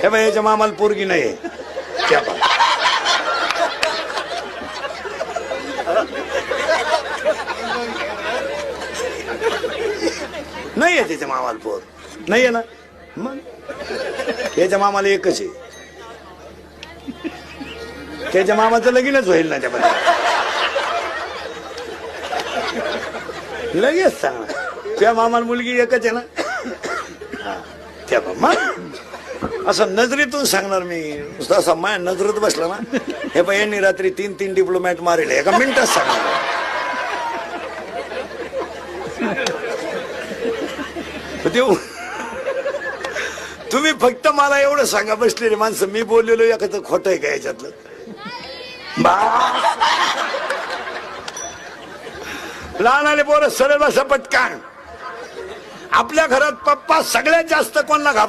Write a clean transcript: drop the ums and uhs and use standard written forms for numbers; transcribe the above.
हे बाई याच्या मामाला पोरगी नाही त्या नाही आहे त्याच्या मामाला पोर नाही आहे ना मग याच्या मामाला एकच आहे त्याच्या मामाचं लगीनच होईल ना त्यामध्ये लगेच सांग त्या मामाला मुलगी एकच आहे ना त्या मग असं नजरेतून सांगणार मी नुसतं असं माझ्या नजरेत बसला ना हे पण यांनी रात्री 3 डिप्लोमॅट मारले एका मिनिटात सांगणार तुम्ही फक्त मला एवढं सांगा बसलेले माणसं मी बोललेलो एखादं खोटं आहे का याच्यातलं लहान आले पोरं सरळ बसा पटकान आपल्या घरात पप्पा सगळ्यात जास्त कोणाला घाबरतात